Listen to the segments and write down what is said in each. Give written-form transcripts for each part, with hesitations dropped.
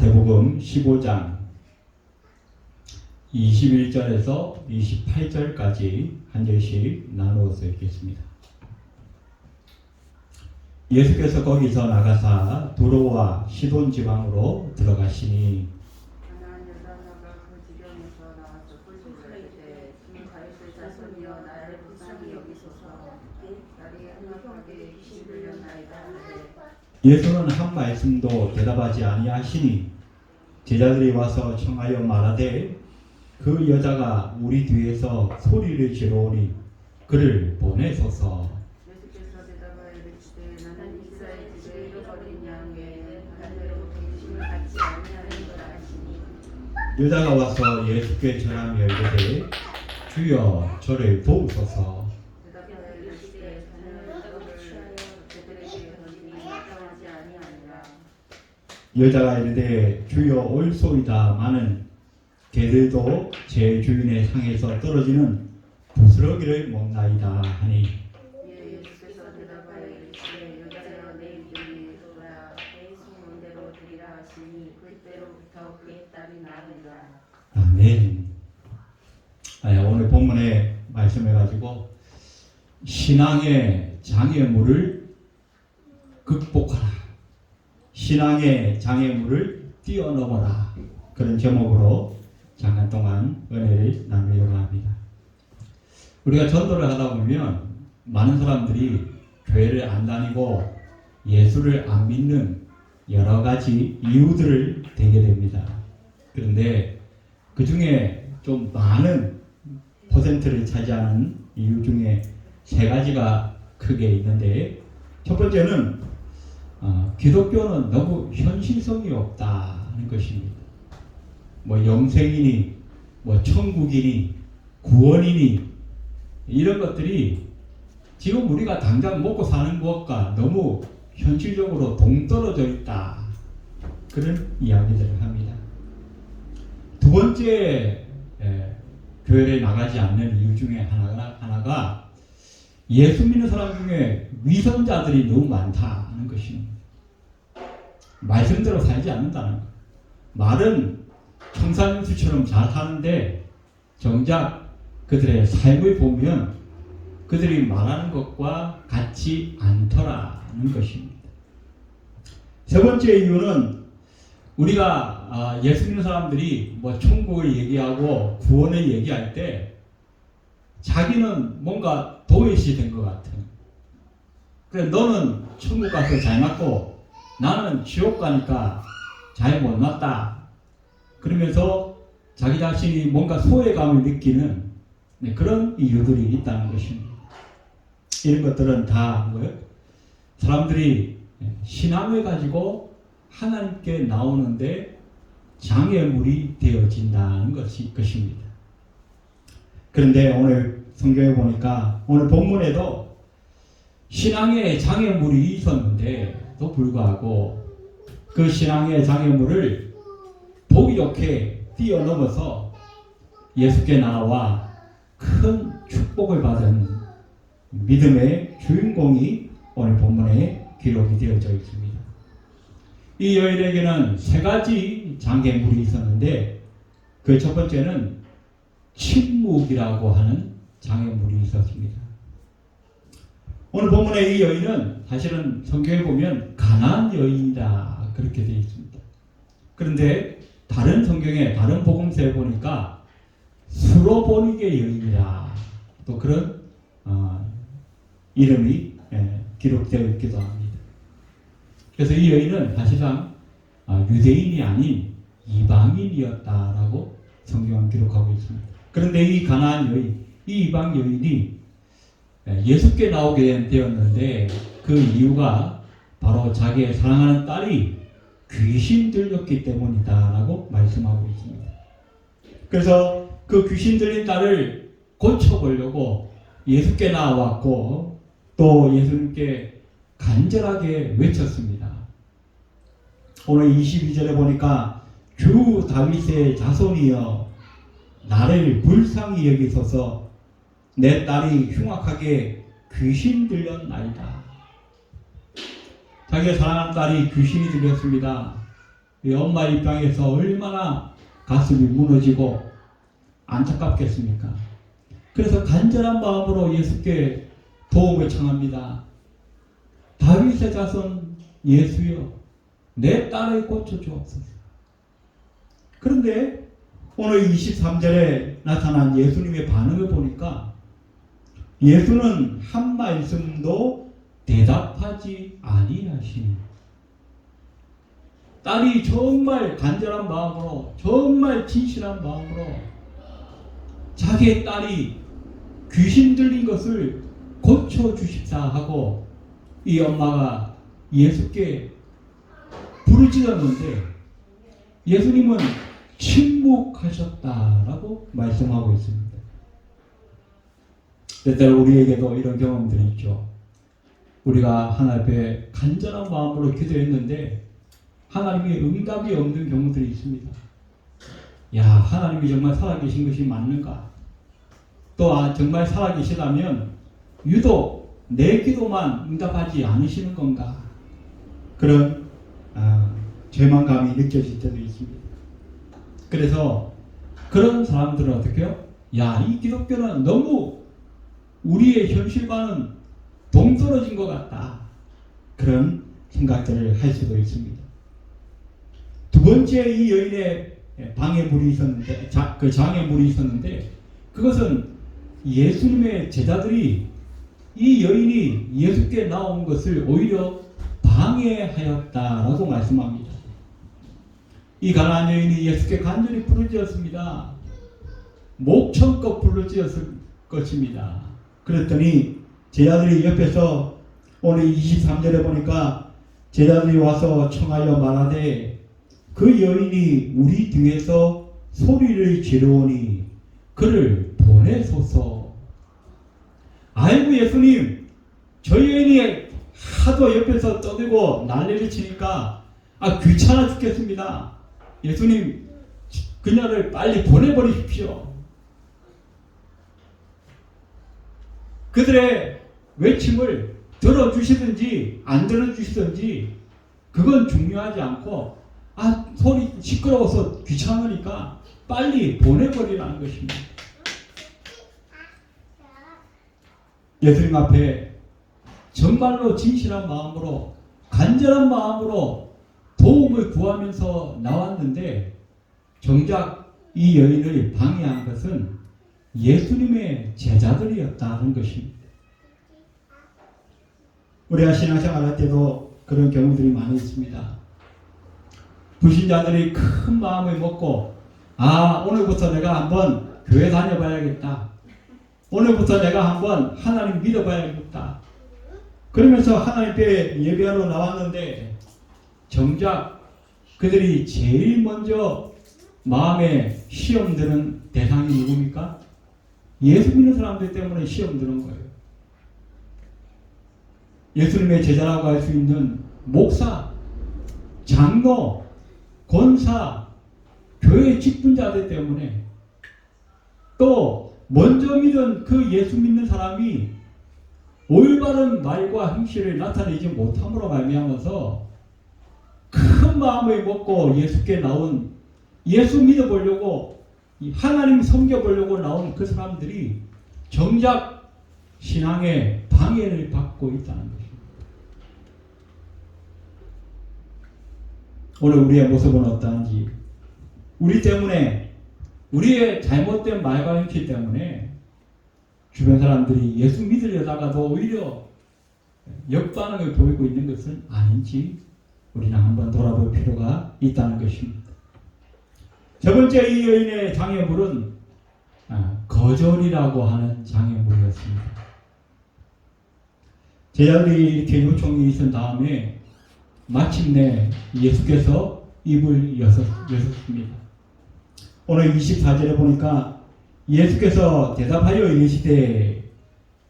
마태복음 15장 21절에서 28절까지 한 절씩 나누어서 읽겠습니다. 예수께서 거기서 나가사 두로와 시돈 지방으로 들어가시니 예수는 한 말씀도 대답하지 아니하시니 제자들이 와서 청하여 말하되 그 여자가 우리 뒤에서 소리를 지르오니 그를 보내소서. 예수께서 대답하여 이르시되 나는 이스라엘 집에 잃어버린 양 외에는 다른 데로 계심을 받지 아니하는 걸 아시니. 여자가 와서 예수께 전하며 이르되 주여 저를 도우소서. 대답하여 이르시되 자녀의 떡을 그들에게 던지니 마땅하지 아니하니라. 여자가 이르되 주여 올소이다마는 개들도 제 주인의 상에서 떨어지는 부스러기를 먹나이다 하니. 이에 예수께서 대답하여 이르시되 여자여 내 이름이 소라 내 소문대로 드리라 하시니 그때로부터 그의 딸이 나으리라. 아멘. 오늘 본문에 말씀해가지고 신앙의 장애물을 극복하라, 신앙의 장애물을 뛰어넘어라, 그런 제목으로 잠깐 동안 은혜를 나누려고 합니다. 우리가 전도를 하다 보면 많은 사람들이 교회를 안 다니고 예수를 안 믿는 여러 가지 이유들을 대게 됩니다. 그런데 그 중에 좀 많은 퍼센트를 차지하는 이유 중에 세 가지가 크게 있는데, 첫 번째는 기독교는 너무 현실성이 없다는 것입니다. 뭐 영생이니 뭐 천국이니 구원이니 이런 것들이 지금 우리가 당장 먹고 사는 것과 너무 현실적으로 동떨어져 있다, 그런 이야기들을 합니다. 두 번째 교회에 나가지 않는 이유 중에 하나가 예수 믿는 사람 중에 위선자들이 너무 많다는 것입니다. 말씀대로 살지 않는다는 것. 말은 청산유수처럼 잘 사는데 정작 그들의 삶을 보면 그들이 말하는 것과 같지 않더라는 것입니다. 세 번째 이유는 우리가 예수 믿는 사람들이 뭐 천국을 얘기하고 구원을 얘기할 때 자기는 뭔가 도외시 된 것 같은, 그래 너는 천국 가서 잘 맞고 나는 지옥 가니까 잘 못 맞다, 그러면서 자기 자신이 뭔가 소외감을 느끼는 그런 이유들이 있다는 것입니다. 이런 것들은 다 사람들이 신앙을 가지고 하나님께 나오는데 장애물이 되어진다는 것입니다. 그런데 오늘 성경에 보니까 오늘 본문에도 신앙의 장애물이 있었는데도 불구하고 그 신앙의 장애물을 보기 좋게 뛰어넘어서 예수께 나와 큰 축복을 받은 믿음의 주인공이 오늘 본문에 기록이 되어져 있습니다. 이 여인에게는 세 가지 장애물이 있었는데 그 첫 번째는 침묵이라고 하는 장애물이 있었습니다. 오늘 본문의 이 여인은 사실은 성경에 보면 가나안 여인이다 그렇게 되어 있습니다. 그런데 다른 성경에 다른 복음서에 보니까 수로보니게 여인이라 또 그런 이름이 기록되어 있기도 합니다. 그래서 이 여인은 사실상 유대인이 아닌 이방인이었다라고 성경은 기록하고 있습니다. 그런데 이 가나안 여인, 이 이방 여인이 예수께 나오게 되었는데 그 이유가 바로 자기의 사랑하는 딸이 귀신 들렸기 때문이다라고 말씀하고 있습니다. 그래서 그 귀신 들린 딸을 고쳐보려고 예수께 나왔고 또 예수님께 간절하게 외쳤습니다. 오늘 22절에 보니까 주 다윗의 자손이여 나를 불쌍히 여기소서 내 딸이 흉악하게 귀신 들렸나이다. 자기의 사랑하는 딸이 귀신이 들렸습니다. 이 엄마 입장에서 얼마나 가슴이 무너지고 안타깝겠습니까? 그래서 간절한 마음으로 예수께 도움을 청합니다. 다윗의 자손 예수여, 내 딸을 고쳐주옵소서. 그런데 오늘 23절에 나타난 예수님의 반응을 보니까 예수는 한 말씀도 대답하지 아니하시니, 딸이 정말 간절한 마음으로, 정말 진실한 마음으로 자기의 딸이 귀신 들린 것을 고쳐주십사 하고 이 엄마가 예수께 부르짖었는데 예수님은 침묵하셨다라고 말씀하고 있습니다. 때때로 우리에게도 이런 경험들이 있죠. 우리가 하나님 앞에 간절한 마음으로 기도했는데 하나님의 응답이 없는 경우들이 있습니다. 야, 하나님이 정말 살아계신 것이 맞는가? 또 정말 살아계시다면 유독 내 기도만 응답하지 않으시는 건가? 그런 절망감이 느껴질 때도 있습니다. 그래서 그런 사람들은 어떻게 해요? 야, 이 기독교는 너무 우리의 현실과는 동떨어진 것 같다. 그런 생각들을 할 수도 있습니다. 두 번째, 이 여인의 방해물이 있었는데, 그 장애물이 있었는데, 그것은 예수님의 제자들이 이 여인이 예수께 나온 것을 오히려 방해하였다라고 말씀합니다. 이 가난한 여인이 예수께 간절히 부르짖었습니다. 목청껏 부르짖었을 것입니다. 그랬더니 제자들이 옆에서 오늘 23절에 보니까 제자들이 와서 청하여 말하되 그 여인이 우리 뒤에서 소리를 지르오니 그를 보내소서. 아이고 예수님, 저 여인이 하도 옆에서 떠들고 난리를 치니까 귀찮아 죽겠습니다. 예수님, 그녀를 빨리 보내버리십시오. 그들의 외침을 들어주시든지 안 들어주시든지 그건 중요하지 않고 소리 시끄러워서 귀찮으니까 빨리 보내버리라는 것입니다. 예수님 앞에 정말로 진실한 마음으로 간절한 마음으로 도움을 구하면서 나왔는데 정작 이 여인을 방해한 것은 예수님의 제자들이었다는 것입니다. 우리가 신앙생활 할 때도 그런 경우들이 많이 있습니다. 불신자들이 큰 마음을 먹고 오늘부터 내가 한번 교회 다녀봐야겠다. 오늘부터 내가 한번 하나님 믿어봐야겠다. 그러면서 하나님 앞에 예배하러 나왔는데 정작 그들이 제일 먼저 마음에 시험 드는 대상이 누굽니까? 예수 믿는 사람들 때문에 시험 드는 거예요. 예수님의 제자라고 할 수 있는 목사, 장로, 권사, 교회 직분자들 때문에 또 먼저 믿은 그 예수 믿는 사람이 올바른 말과 행실을 나타내지 못함으로 말미암아서 큰 마음을 먹고 예수께 나온, 예수 믿어보려고 하나님 섬겨보려고 나온 그 사람들이 정작 신앙의 방해를 받고 있다는 것입니다. 오늘 우리의 모습은 어떠한지, 우리 때문에, 우리의 잘못된 말과 행실 때문에 주변 사람들이 예수 믿으려다가도 오히려 역반응을 보이고 있는 것은 아닌지 우리는 한번 돌아볼 필요가 있다는 것입니다. 첫 번째, 이 여인의 장애물은 거절이라고 하는 장애물이었습니다. 제자들이 이렇게 요청이 있은 다음에 마침내 예수께서 입을 여셨습니다. 오늘 24절에 보니까 예수께서 대답하여 이르시되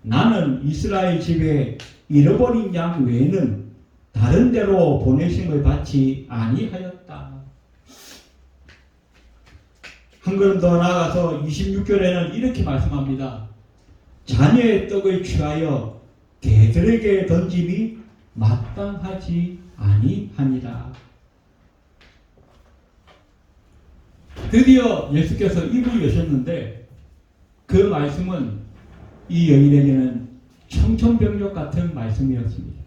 나는 이스라엘 집에 잃어버린 양 외에는 다른 데로 보내심을 받지 아니하였다. 한 걸음 더 나아가서 26절에는 이렇게 말씀합니다. 자녀의 떡을 취하여 개들에게 던짐이 마땅하지 아니하니라. 드디어 예수께서 입을 여셨는데 그 말씀은 이 여인에게는 청천벽력 같은 말씀이었습니다.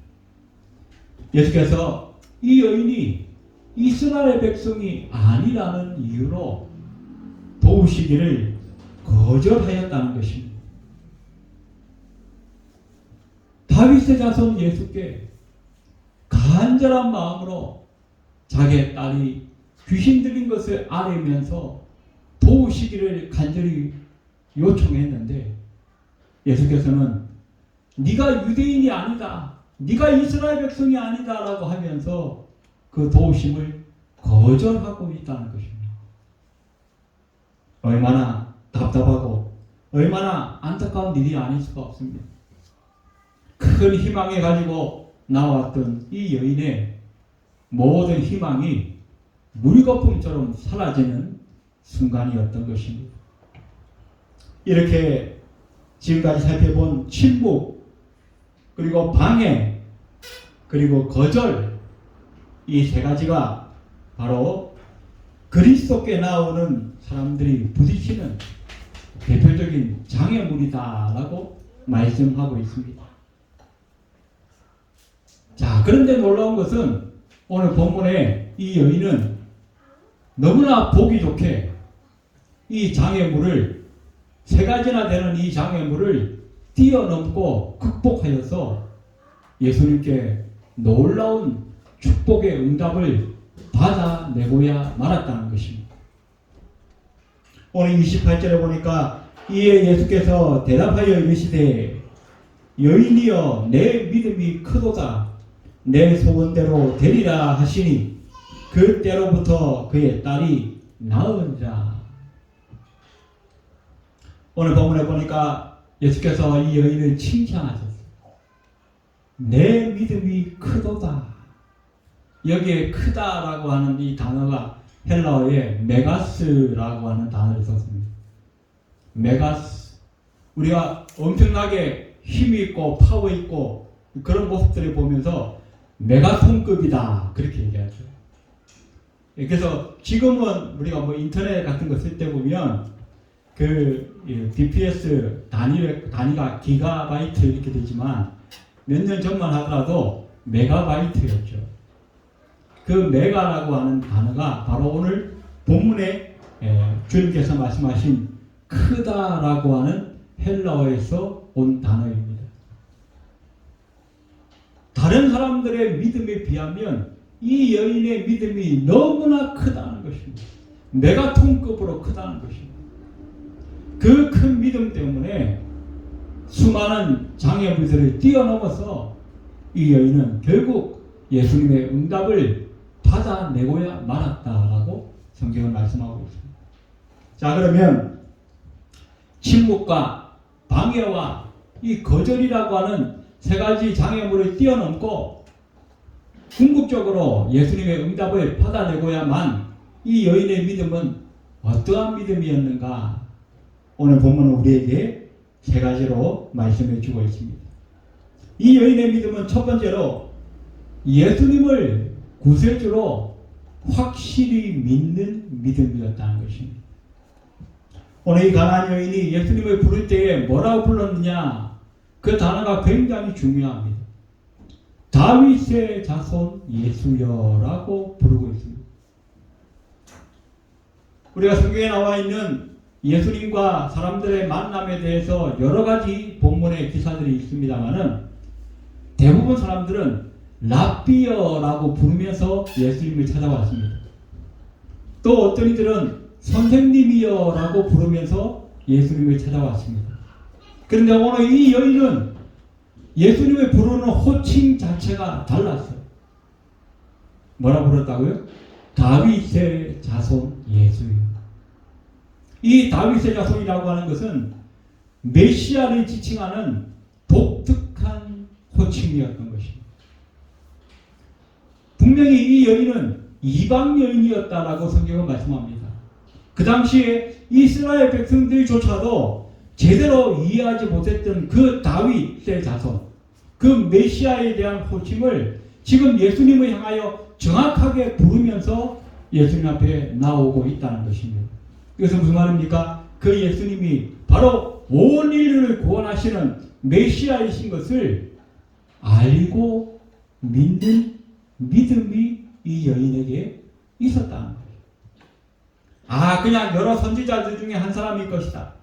예수께서 이 여인이 이스라엘 백성이 아니라는 이유로 도우시기를 거절하였다는 것입니다. 다윗의 자손 예수께 간절한 마음으로 자기의 딸이 귀신 들린 것을 알면서 도우시기를 간절히 요청했는데 예수께서는 네가 유대인이 아니다, 네가 이스라엘 백성이 아니다 라고 하면서 그 도우심을 거절하고 있다는 것입니다. 얼마나 답답하고 얼마나 안타까운 일이 아닐 수가 없습니다. 큰 희망을 가지고 나왔던 이 여인의 모든 희망이 물거품처럼 사라지는 순간이었던 것입니다. 이렇게 지금까지 살펴본 침묵, 그리고 방해, 그리고 거절, 이 세 가지가 바로 그리스도께 나오는 사람들이 부딪히는 대표적인 장애물이다라고 말씀하고 있습니다. 자, 그런데 놀라운 것은 오늘 본문에 이 여인은 너무나 보기 좋게 이 장애물을, 세 가지나 되는 이 장애물을 뛰어넘고 극복하여서 예수님께 놀라운 축복의 응답을 받아내고야 말았다는 것입니다. 오늘 28절에 보니까 이에 예수께서 대답하여 이르시되 여인이여 내 믿음이 크도다, 내 소원대로 되리라 하시니 그때로부터 그의 딸이 나으니라. 오늘 본문에 보니까 예수께서 이 여인을 칭찬하셨어요. 내 믿음이 크도다. 여기에 크다라고 하는 이 단어가 헬라어에 메가스라고 하는 단어를 썼습니다. 메가스. 우리가 엄청나게 힘이 있고 파워 있고 그런 모습들을 보면서 메가톤급이다 그렇게 얘기하죠. 그래서 지금은 우리가 뭐 인터넷 같은 거 쓸 때 보면 그 BPS 단위가 기가바이트 이렇게 되지만 몇 년 전만 하더라도 메가바이트였죠. 그 메가라고 하는 단어가 바로 오늘 본문에 주님께서 말씀하신 크다라고 하는 헬라어에서 온 단어입니다. 다른 사람들의 믿음에 비하면 이 여인의 믿음이 너무나 크다는 것입니다. 메가톤급으로 크다는 것입니다. 그 큰 믿음 때문에 수많은 장애물들을 뛰어넘어서 이 여인은 결국 예수님의 응답을 받아내고야 말았다라고 성경은 말씀하고 있습니다. 자, 그러면 침묵과 방해와 이 거절이라고 하는 세 가지 장애물을 뛰어넘고 궁극적으로 예수님의 응답을 받아내고야만 이 여인의 믿음은 어떠한 믿음이었는가? 오늘 본문은 우리에게 세 가지로 말씀해 주고 있습니다. 이 여인의 믿음은 첫 번째로 예수님을 구세주로 확실히 믿는 믿음이었다는 것입니다. 오늘 이 가나안 여인이 예수님을 부를 때에 뭐라고 불렀느냐? 그 단어가 굉장히 중요합니다. 다윗의 자손 예수여라고 부르고 있습니다. 우리가 성경에 나와 있는 예수님과 사람들의 만남에 대해서 여러 가지 본문의 기사들이 있습니다만은 대부분 사람들은 랍비여라고 부르면서 예수님을 찾아왔습니다. 또 어떤 이들은 선생님이여라고 부르면서 예수님을 찾아왔습니다. 그런데 오늘 이 여인은 예수님을 부르는 호칭 자체가 달랐어요. 뭐라 부르었다고요? 다윗의 자손 예수요. 이 다윗의 자손이라고 하는 것은 메시아를 지칭하는 독특한 호칭이었던 것입니다. 분명히 이 여인은 이방 여인이었다라고 성경은 말씀합니다. 그 당시에 이스라엘 백성들조차도 제대로 이해하지 못했던 그 다윗의 자손, 그 메시아에 대한 호칭을 지금 예수님을 향하여 정확하게 부르면서 예수님 앞에 나오고 있다는 것입니다. 이것은 무슨 말입니까? 그 예수님이 바로 온 인류를 구원하시는 메시아이신 것을 알고 믿는 믿음이 이 여인에게 있었다는 거예요. 아, 그냥 여러 선지자들 중에 한 사람일 것이다.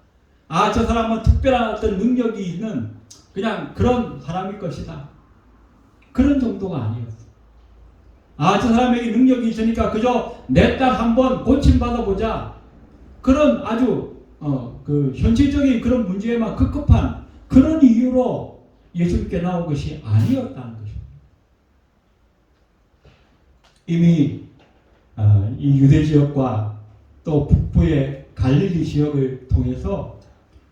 아, 저 사람은 특별한 어떤 능력이 있는 그냥 그런 사람일 것이다. 그런 정도가 아니었어. 아, 저 사람에게 능력이 있으니까 그저 내 딸 한번 고침받아보자. 그런 아주 그 현실적인 그런 문제에만 급급한 그런 이유로 예수님께 나온 것이 아니었다는 것입니다. 이미 이 유대 지역과 또 북부의 갈릴리 지역을 통해서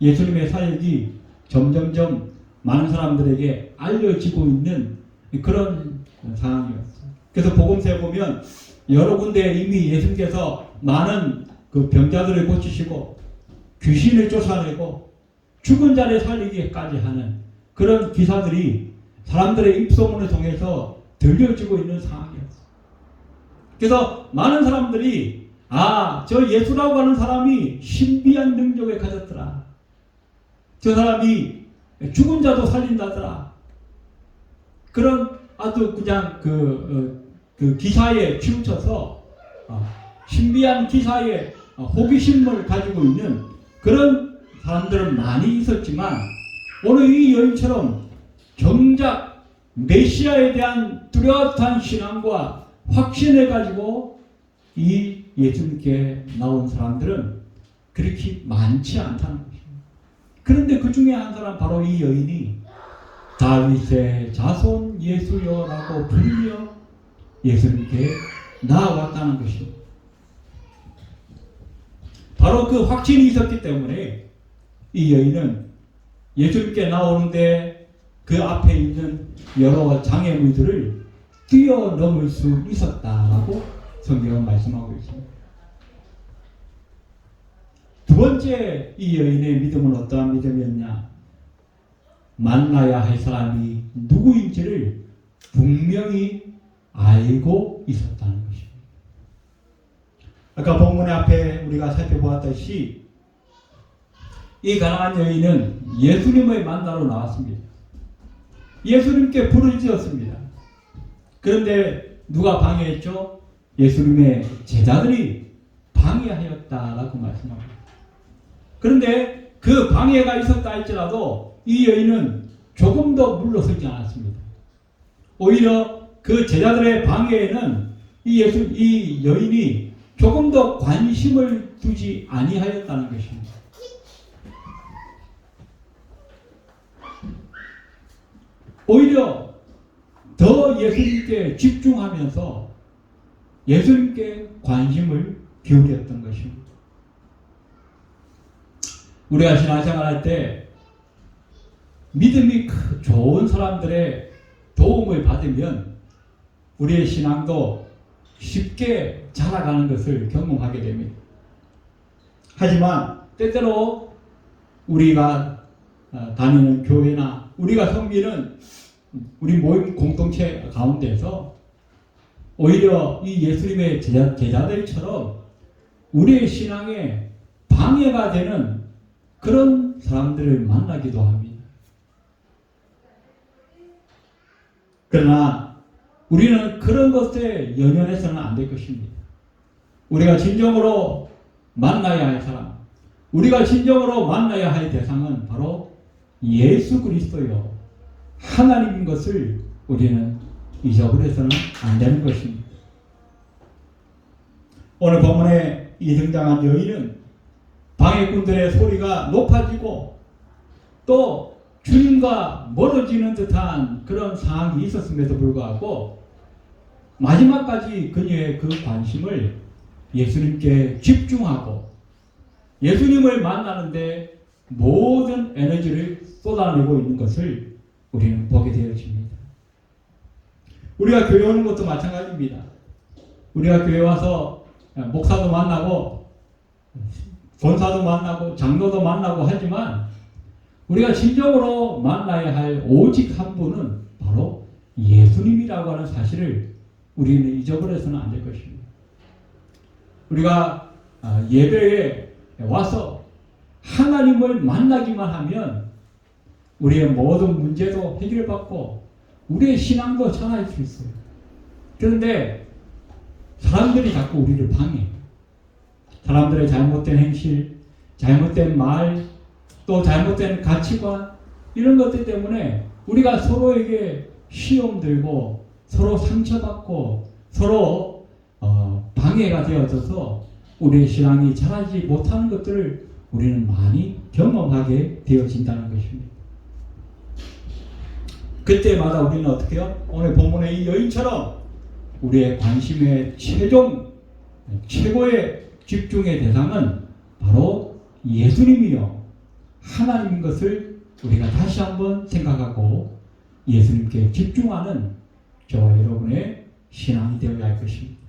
예수님의 사역이 점점점 많은 사람들에게 알려지고 있는 그런 상황이었어요. 그래서 복음서에 보면 여러 군데 이미 예수님께서 많은 그 병자들을 고치시고 귀신을 쫓아내고 죽은 자를 살리기까지 하는 그런 기사들이 사람들의 입소문을 통해서 들려지고 있는 상황이었어요. 그래서 많은 사람들이 아, 저 예수라고 하는 사람이 신비한 능력을 가졌더라. 저 사람이 죽은 자도 살린다더라. 그런 아주 그냥 그 기사에 치우쳐서 신비한 기사에 호기심을 가지고 있는 그런 사람들은 많이 있었지만 오늘 이 여인처럼 정작 메시아에 대한 뚜렷한 신앙과 확신을 가지고 이 예수님께 나온 사람들은 그렇게 많지 않다는 것입니다. 그런데 그 중에 한 사람 바로 이 여인이 다윗의 자손 예수여라고 불리며 예수님께 나아왔다는 것입니다. 바로 그 확신이 있었기 때문에 이 여인은 예수님께 나오는데 그 앞에 있는 여러 장애물들을 뛰어넘을 수 있었다라고 성경은 말씀하고 있습니다. 두 번째 이 여인의 믿음은 어떠한 믿음이었냐? 만나야 할 사람이 누구인지를 분명히 알고 있었다는 것입니다. 아까 본문의 앞에 우리가 살펴보았듯이 이 가난한 여인은 예수님을 만나러 나왔습니다. 예수님께 불을 지었습니다. 그런데 누가 방해했죠? 예수님의 제자들이 방해하였다라고 말씀합니다. 그런데 그 방해가 있었다 할지라도 이 여인은 조금도 물러서지 않았습니다. 오히려 그 제자들의 방해에는 이 여인이 조금 더 관심을 두지 아니하였다는 것입니다. 오히려 더 예수님께 집중하면서 예수님께 관심을 기울였던 것입니다. 우리가 신앙생활할 때 믿음이 좋은 사람들의 도움을 받으면 우리의 신앙도 쉽게 자라가는 것을 경험하게 됩니다. 하지만 때때로 우리가 다니는 교회나 우리가 섬기는 우리 모임 공동체 가운데서 오히려 이 예수님의 제자들처럼 우리의 신앙에 방해가 되는 그런 사람들을 만나기도 합니다. 그러나 우리는 그런 것에 연연해서는 안 될 것입니다. 우리가 진정으로 만나야 할 사람, 우리가 진정으로 만나야 할 대상은 바로 예수 그리스도요, 하나님인 것을 우리는 잊어버려서는 안 되는 것입니다. 오늘 본문에 이 등장한 여인은 방해꾼들의 소리가 높아지고 또 주님과 멀어지는 듯한 그런 상황이 있었음에도 불구하고 마지막까지 그녀의 그 관심을 예수님께 집중하고 예수님을 만나는데 모든 에너지를 쏟아내고 있는 것을 우리는 보게 되어집니다. 우리가 교회 오는 것도 마찬가지입니다. 우리가 교회 와서 목사도 만나고 권사도 만나고 장로도 만나고 하지만 우리가 진정으로 만나야 할 오직 한 분은 바로 예수님이라고 하는 사실을 우리는 잊어버려서는 안 될 것입니다. 우리가 예배에 와서 하나님을 만나기만 하면 우리의 모든 문제도 해결받고 우리의 신앙도 전할 수 있어요. 그런데 사람들이 자꾸 우리를 방해해요. 사람들의 잘못된 행실, 잘못된 말, 또 잘못된 가치관, 이런 것들 때문에 우리가 서로에게 시험 들고 서로 상처받고 서로 방해가 되어져서 우리의 신앙이 자라지 못하는 것들을 우리는 많이 경험하게 되어진다는 것입니다. 그때마다 우리는 어떻게 해요? 오늘 본문의 이 여인처럼 우리의 관심의 최고의 집중의 대상은 바로 예수님이요, 하나님인 것을 우리가 다시 한번 생각하고 예수님께 집중하는 저와 여러분의 신앙이 되어야 할 것입니다.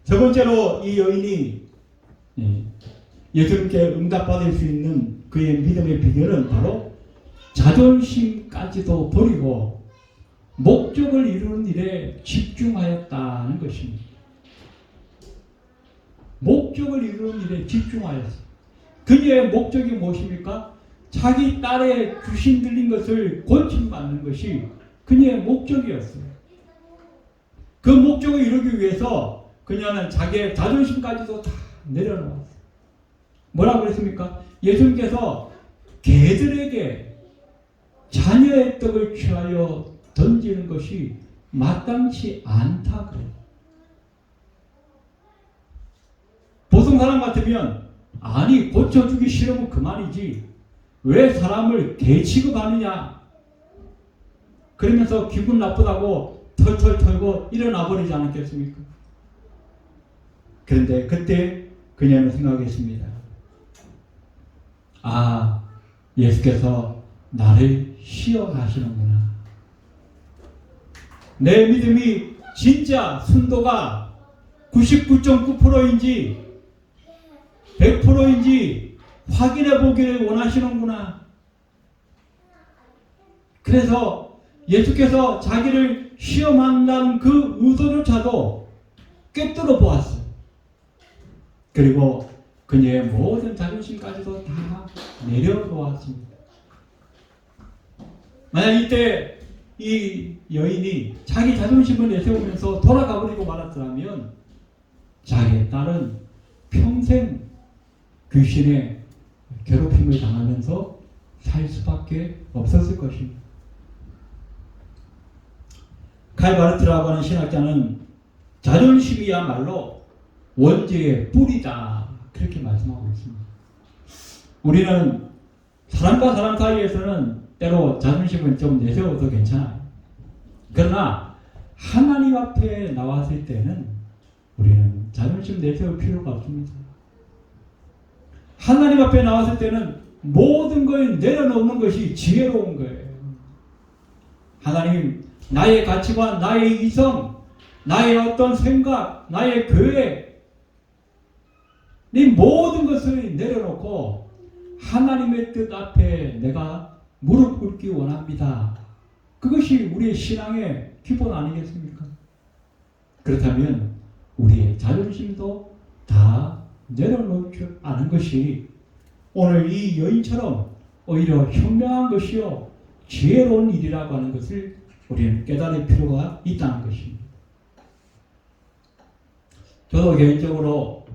첫 번째로 이 여인이 예수님께 응답받을 수 있는 그의 믿음의 비결은 바로 자존심까지도 버리고 목적을 이루는 일에 집중하였다는 것입니다. 목적을 이루는 일에 집중하였어요. 그녀의 목적이 무엇입니까? 자기 딸의 귀신 들린 것을 고침받는 것이 그녀의 목적이었어요. 그 목적을 이루기 위해서 그녀는 자기의 자존심까지도 다 내려놓았어요. 뭐라고 그랬습니까? 예수님께서 개들에게 자녀의 떡을 취하여 던지는 것이 마땅치 않다 그래요. 보통 사람 같으면 아니 고쳐주기 싫으면 그만이지 왜 사람을 개 취급하느냐 그러면서 기분 나쁘다고 털털 털고 일어나 버리지 않았겠습니까? 그런데 그때 그녀는 생각했습니다. 아, 예수께서 나를 시험하시는구나. 내 믿음이 진짜 순도가 99.9%인지 100%인지 확인해 보기를 원하시는구나. 그래서 예수께서 자기를 시험한다는 그 의도조차도 꿰뚫어 보았어요. 그리고 그녀의 모든 자존심까지도 다 내려놓았습니다. 만약 이때 이 여인이 자기 자존심을 내세우면서 돌아가 버리고 말았더라면 자기의 딸은 평생 귀신의 괴롭힘을 당하면서 살 수밖에 없었을 것입니다. 칼 바르트라고 하는 신학자는 자존심이야말로 원죄의 뿌리다 그렇게 말씀하고 있습니다. 우리는 사람과 사람 사이에서는 때로 자존심은 좀 내세워도 괜찮아요. 그러나 하나님 앞에 나왔을 때는 우리는 자존심 내세울 필요가 없습니다. 하나님 앞에 나왔을 때는 모든 걸 내려놓는 것이 지혜로운 거예요. 하나님, 나의 가치관, 나의 이성, 나의 어떤 생각, 나의 계획, 이 모든 것을 내려놓고 하나님의 뜻 앞에 내가 무릎 꿇기 원합니다. 그것이 우리의 신앙의 기본 아니겠습니까? 그렇다면 우리의 자존심도 다 내려놓지 않은 것이 오늘 이 여인처럼 오히려 현명한 것이요 지혜로운 일이라고 하는 것을 우리는 깨달을 필요가 있다는 것입니다. 저도 개인적으로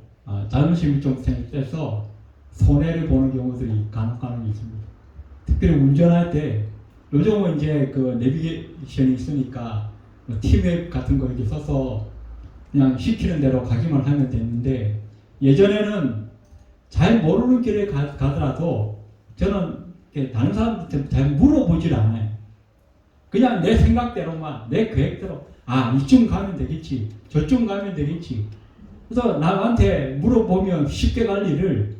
자존심이 좀 생겨서 손해를 보는 경우들이 간혹 있습니다. 특별히 운전할 때 요즘은 이제 그 내비게이션이 있으니까 티맵 같은 거 이렇게 써서 그냥 시키는 대로 가기만 하면 됐는데 예전에는 잘 모르는 길에 가더라도 저는 다른 사람들한테 잘 물어보질 않아요. 그냥 내 생각대로만 내 계획대로 이쯤 가면 되겠지 저쯤 가면 되겠지. 그래서 남한테 물어보면 쉽게 갈 일을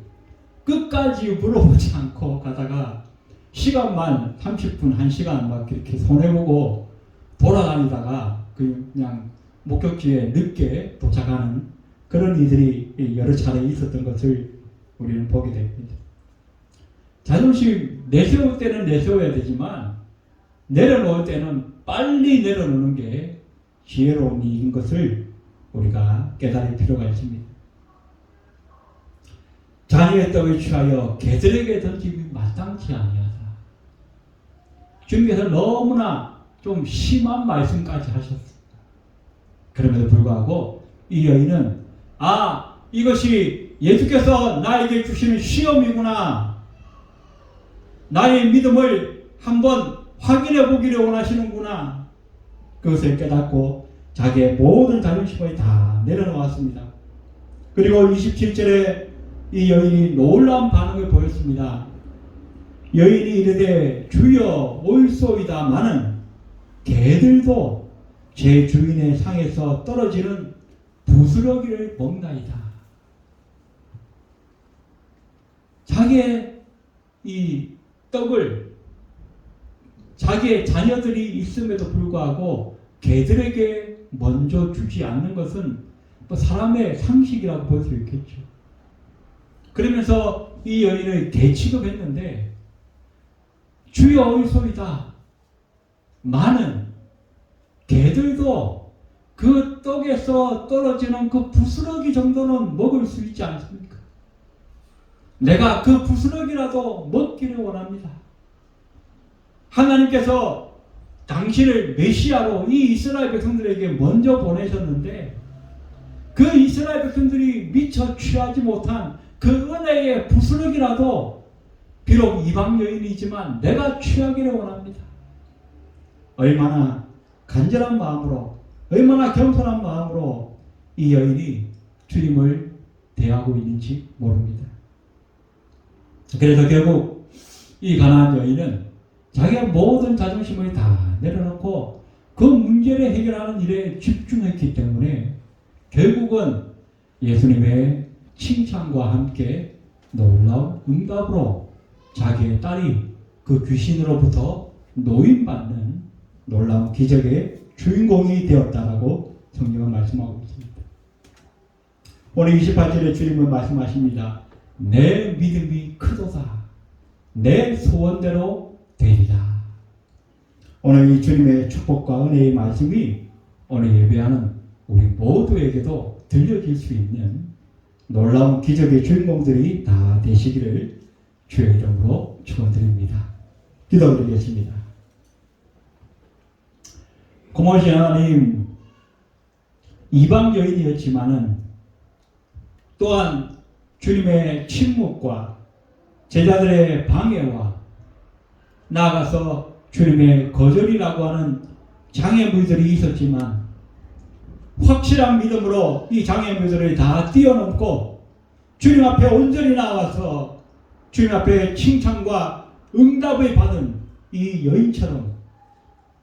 끝까지 물어보지 않고 가다가 시간만 30분, 1시간 막 이렇게 손해보고 돌아다니다가 그냥 목적지에 늦게 도착하는 그런 일들이 여러 차례 있었던 것을 우리는 보게 됩니다. 자존심 내세울 때는 내세워야 되지만 내려놓을 때는 빨리 내려놓는 게 지혜로운 일인 것을 우리가 깨달을 필요가 있습니다. 자녀의 떡을 취하여 개들에게 던짐이 마땅치 아니하다. 주님께서 너무나 좀 심한 말씀까지 하셨습니다. 그럼에도 불구하고 이 여인은 이것이 예수께서 나에게 주시는 시험이구나. 나의 믿음을 한번 확인해 보기를 원하시는구나. 그것을 깨닫고 자기의 모든 자존심을 다 내려놓았습니다. 그리고 27절에 이 여인이 놀라운 반응을 보였습니다. 여인이 이르되 주여 올소이다마는 개들도 제 주인의 상에서 떨어지는 부스러기를 먹나이다. 자기의 이 떡을 자기의 자녀들이 있음에도 불구하고 개들에게 먼저 주지 않는 것은 사람의 상식이라고 볼 수 있겠죠. 그러면서 이 여인을 개취급했는데 주여 올소이다. 많은 개들도 그 떡에서 떨어지는 그 부스러기 정도는 먹을 수 있지 않습니까? 내가 그 부스러기라도 먹기를 원합니다. 하나님께서 당신을 메시아로 이 이스라엘 백성들에게 먼저 보내셨는데 그 이스라엘 백성들이 미처 취하지 못한 그 은혜의 부스러기라도 비록 이방 여인이지만 내가 취하기를 원합니다. 얼마나 간절한 마음으로, 얼마나 겸손한 마음으로 이 여인이 주님을 대하고 있는지 모릅니다. 그래서 결국 이 가나안 여인은 자기의 모든 자존심을 다 내려놓고 그 문제를 해결하는 일에 집중했기 때문에 결국은 예수님의 칭찬과 함께 놀라운 응답으로 자기의 딸이 그 귀신으로부터 노인받는 놀라운 기적의 주인공이 되었다라고 성경은 말씀하고 있습니다. 오늘 28절에 주님은 말씀하십니다. 내 믿음이 크도다. 내 소원대로 되리라. 오늘 이 주님의 축복과 은혜의 말씀이 오늘 예배하는 우리 모두에게도 들려질 수 있는 놀라운 기적의 주인공들이 다 되시기를 주의 이름으로 축원드립니다. 기도드리겠습니다. 고마우신 하나님, 이방 여인이었지만은 또한 주님의 침묵과 제자들의 방해와 나아가서 주님의 거절이라고 하는 장애물들이 있었지만 확실한 믿음으로 이 장애물들을 다 뛰어넘고 주님 앞에 온전히 나와서 주님 앞에 칭찬과 응답을 받은 이 여인처럼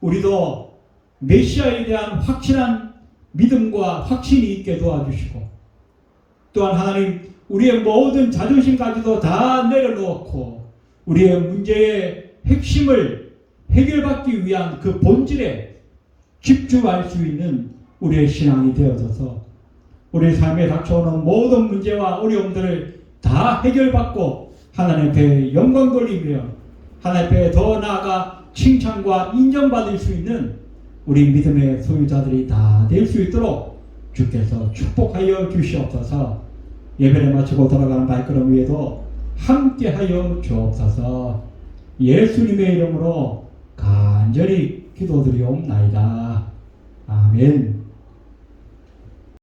우리도 메시아에 대한 확실한 믿음과 확신이 있게 도와주시고 또한 하나님 우리의 모든 자존심까지도 다 내려놓고 우리의 문제의 핵심을 해결받기 위한 그 본질에 집중할 수 있는 우리의 신앙이 되어져서 우리 삶에 닥쳐오는 모든 문제와 어려움들을 다 해결받고 하나님 앞에 영광 돌리며 하나님 앞에 더 나아가 칭찬과 인정받을 수 있는 우리 믿음의 소유자들이 다 될 수 있도록 주께서 축복하여 주시옵소서. 예배를 마치고 돌아가는 발걸음 위에도 함께하여 주옵소서. 예수님의 이름으로 간절히 기도드리옵나이다. 아멘.